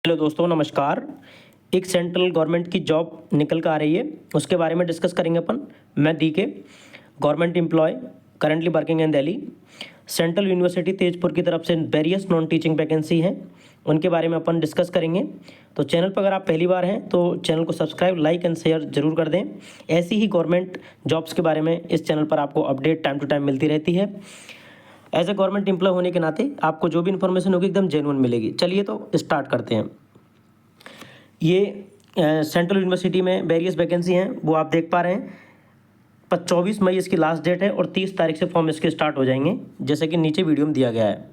Hello दोस्तों, नमस्कार। एक सेंट्रल गवर्नमेंट की जॉब निकल कर आ रही है, उसके बारे में डिस्कस करेंगे अपन। मैं DK, government employ, currently working in Delhi. Central university Tezpur की तरफ से वेरियस नॉन टीचिंग वैकेंसी हैं, उनके बारे में अपन डिस्कस करेंगे। तो चैनल पर अगर आप पहली बार हैं तो चैनल को सब्सक्राइब, लाइक एंड शेयर जरूर कर दें। ऐसी ही गवर्नमेंट जॉब्स के बारे में इस चैनल पर आपको अपडेट टाइम टू टाइम मिलती रहती है। एज ए गवर्नमेंट एम्प्लॉय होने के नाते आपको जो भी इन्फॉर्मेशन होगी एकदम जेन्युइन मिलेगी। चलिए तो स्टार्ट करते हैं। ये सेंट्रल यूनिवर्सिटी में वेरियस वैकेंसी हैं, वो आप देख पा रहे हैं। 24 मई इसकी लास्ट डेट है और 30 तारीख से फॉर्म इसके स्टार्ट हो जाएंगे, जैसे कि नीचे वीडियो में दिया गया है।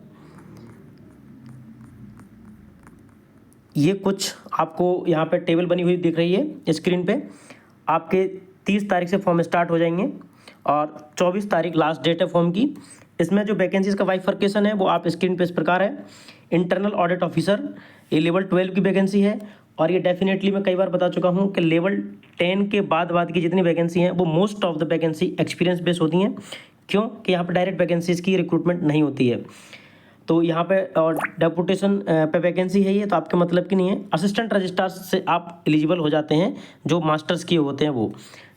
ये कुछ आपको यहाँ पे टेबल बनी हुई दिख रही है स्क्रीन पे। आपके 30 तारीख से फॉर्म स्टार्ट हो जाएंगे और 24 तारीख लास्ट डेट है फॉर्म की। इसमें जो वैकेंसीज का बाइफर्केशन है वो आप स्क्रीन पे इस प्रकार है। इंटरनल ऑडिट ऑफिसर, ये लेवल 12 की वैकेंसी है और ये डेफिनेटली मैं कई बार बता चुका हूँ कि लेवल 10 के बाद की जितनी वैकेंसी हैं वो most of the vacancy experience based होती हैं। क्यों कि यहाँ पर डायरेक्ट वैकेंसीज़ की रिक्रूटमेंट नहीं होती है। तो यहाँ पे और डेपुटेशन पे वैकेंसी है ये, तो आपके मतलब की नहीं है। असिस्टेंट रजिस्ट्रार से आप एलिजिबल हो जाते हैं जो मास्टर्स किए होते हैं वो।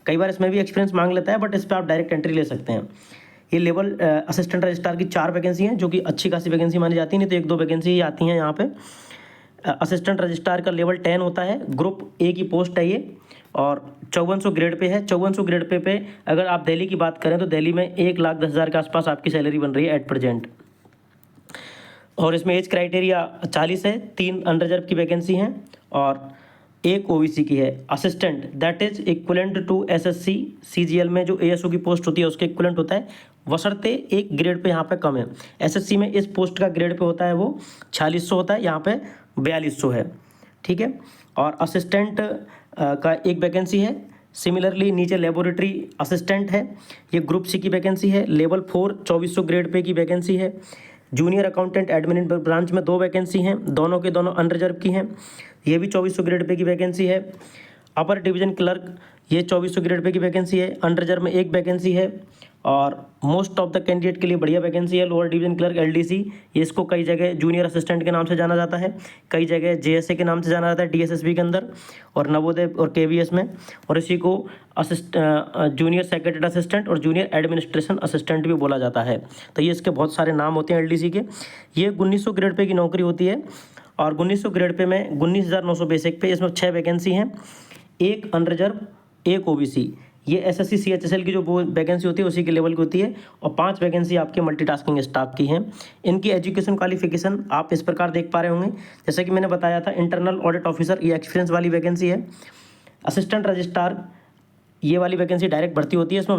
कई बार इसमें भी एक्सपीरियंस मांग लेता है, बट इस पर आप डायरेक्ट एंट्री ले सकते हैं। ये लेवल असिस्टेंट रजिस्ट्रार की 4 वैकेंसी हैं, जो कि अच्छी खासी वैकेंसी मानी जाती है, नहीं तो 1-2 वैकेंसी ही आती हैं यहाँ पे। असिस्टेंट रजिस्ट्रार का लेवल 10 होता है, ग्रुप A की पोस्ट है ये और 5400 ग्रेड पे है। 5400 ग्रेड पे अगर आप दिल्ली की बात करें तो दिल्ली में 1,10,000 के आसपास आपकी सैलरी बन रही है एट प्रेजेंट। और इसमें एज क्राइटेरिया 40 है, 3 अनरिजर्व की वैकेंसी हैं और 1 OBC की है। Assistant that is equivalent to SSC CGL में जो ASO की पोस्ट होती है उसके इक्वलेंट होता है, बशर्ते एक ग्रेड पे यहाँ पे कम है। SSC में इस पोस्ट का ग्रेड पे होता है वो 4600 होता है, यहाँ पे 4200 है। ठीक है। और असिस्टेंट का एक वैकेंसी है। सिमिलरली नीचे लेबोरेटरी असिस्टेंट है, ये ग्रुप C की वैकेंसी है। लेवल 4 2400 ग्रेड पे की वैकेंसी है। जूनियर अकाउंटेंट एडमिन ब्रांच में 2 वैकेंसी हैं, दोनों के दोनों अनरिजर्व की हैं, ये भी 2400 ग्रेड पे की वैकेंसी है। अपर डिवीज़न क्लर्क, ये 2400 ग्रेड पे की वैकेंसी है, अनरिजर्व में 1 वैकेंसी है। और मोस्ट ऑफ द कैंडिडेट के लिए बढ़िया वैकेंसी है। लोअर डिवीज़न क्लर्क LDC, ये इसको कई जगह जूनियर असिस्टेंट के नाम से जाना जाता है, कई जगह JSA के नाम से जाना जाता है DSSB के अंदर, और नवोदय और KVS में। और इसी को जूनियर सेक्रेटरी असिस्टेंट और जूनियर एडमिनिस्ट्रेशन असिस्टेंट भी बोला जाता है। तो ये इसके बहुत सारे नाम होते हैं LDC के। ये 1900 ग्रेड पे की नौकरी होती है और 1900 ग्रेड पे में 19,900 बेसिक पे, इसमें 6 वैकेंसी हैं, 1 अनरिजर्व, 1 OBC। ये SSC CHSL की जो वो वैकेंसी होती है उसी के लेवल की होती है और 5 वैकेंसी आपके मल्टीटास्किंग स्टाफ की हैं। इनकी एजुकेशन क्वालिफिकेशन आप इस प्रकार देख पा रहे होंगे, जैसे कि मैंने बताया था। इंटरनल ऑडिट ऑफिसर, ये एक्सपीरियंस वाली वैकेंसी है। असिस्टेंट रजिस्ट्रार, ये वाली वैकेंसी डायरेक्ट भर्ती होती है। इसमें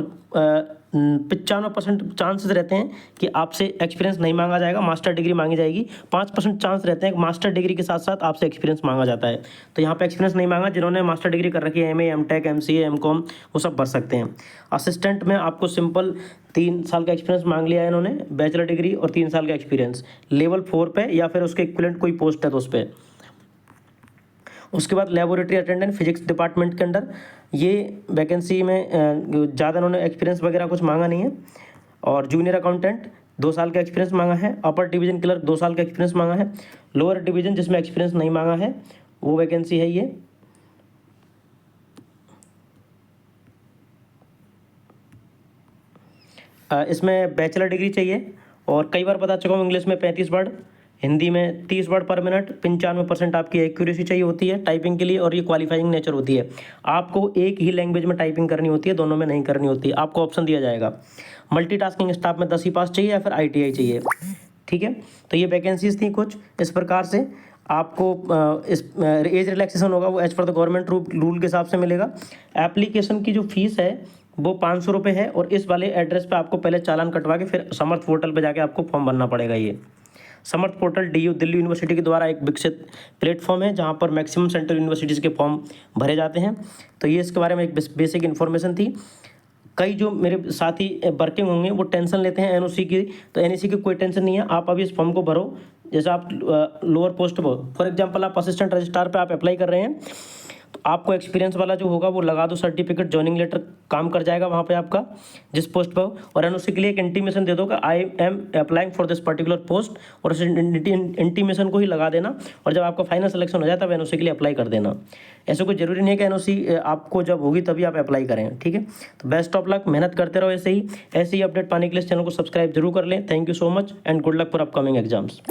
95% चांसेस रहते हैं कि आपसे एक्सपीरियंस नहीं मांगा जाएगा, मास्टर डिग्री मांगी जाएगी। 5% चांस रहते हैं कि मास्टर डिग्री के साथ साथ आपसे एक्सपीरियंस मांगा जाता है। तो यहाँ पे एक्सपीरियंस नहीं मांगा, जिन्होंने मास्टर डिग्री कर रखी है, MA MTech MCA MCOM, वो सब भर सकते हैं। असिस्टेंट में आपको सिंपल 3 साल का एक्सपीरियंस मांग लिया है इन्होंने, बैचलर डिग्री और 3 साल का एक्सपीरियंस, लेवल 4 पे या फिर उसके इक्विवेलेंट कोई पोस्ट है तो उस पर। उसके बाद लेबोरेटरी अटेंडेंट फिजिक्स डिपार्टमेंट के अंडर, ये वैकेंसी में ज़्यादा उन्होंने एक्सपीरियंस वगैरह कुछ मांगा नहीं है। और जूनियर अकाउंटेंट 2 साल का एक्सपीरियंस मांगा है। अपर डिवीज़न क्लर्क 2 साल का एक्सपीरियंस मांगा है। लोअर डिवीज़न जिसमें एक्सपीरियंस नहीं मांगा है वो वैकेंसी है ये। इसमें बैचलर डिग्री चाहिए और कई बार बता चुका हूँ, इंग्लिश में 35 वर्ड, हिंदी में 30 वर्ड पर मिनट, 95% आपकी एक्यूरेसी चाहिए होती है टाइपिंग के लिए, और ये क्वालिफाइंग नेचर होती है। आपको एक ही लैंग्वेज में टाइपिंग करनी होती है, दोनों में नहीं करनी होती, आपको ऑप्शन दिया जाएगा। मल्टीटास्किंग स्टाफ में 10वीं पास चाहिए या फिर ITI चाहिए। ठीक है। तो ये वैकेंसीज थी कुछ इस प्रकार से। आपको इस एज रिलैक्सेशन होगा वो as per the government rule के हिसाब से मिलेगा। एप्लीकेशन की जो फीस है वो 500 रुपये है और इस वाले एड्रेस पे आपको पहले चालान कटवा के फिर समर्थ पोर्टल पे जाके आपको फॉर्म भरना पड़ेगा। ये समर्थ पोर्टल DU दिल्ली यूनिवर्सिटी के द्वारा एक विकसित प्लेटफॉर्म है जहाँ पर मैक्सिमम सेंट्रल यूनिवर्सिटीज़ के फॉर्म भरे जाते हैं। तो ये इसके बारे में एक बेसिक इन्फॉर्मेशन थी। कई जो मेरे साथी वर्किंग होंगे वो टेंशन लेते हैं NOC की, तो NOC की कोई टेंशन नहीं है। आप अभी इस फॉर्म को भरो। जैसे आप लोअर पोस्ट पर, फॉर एग्जांपल आप असिस्टेंट रजिस्ट्रार पे आप अप्लाई कर रहे हैं, तो आपको एक्सपीरियंस वाला जो होगा वो लगा दो सर्टिफिकेट, जॉइनिंग लेटर काम कर जाएगा वहाँ पे आपका जिस पोस्ट पर हो। और एनओसी के लिए एक इंटीमेशन दे दोगे, I am applying for this particular post, और उस इंटीमेशन को ही लगा देना। और जब आपका फाइनल सिलेक्शन हो जाए तब एनओसी के लिए अप्लाई कर देना। ऐसे कोई ज़रूरी नहीं है कि एनओसी आपको जब होगी तभी आप अप्लाई करें, ठीक है। तो बेस्ट ऑफ लक, मेहनत करते रहो ऐसे ही अपडेट पाने के लिए इस चैनल को सब्सक्राइब जरूर कर लें। Thank you so much and good luck for upcoming exams.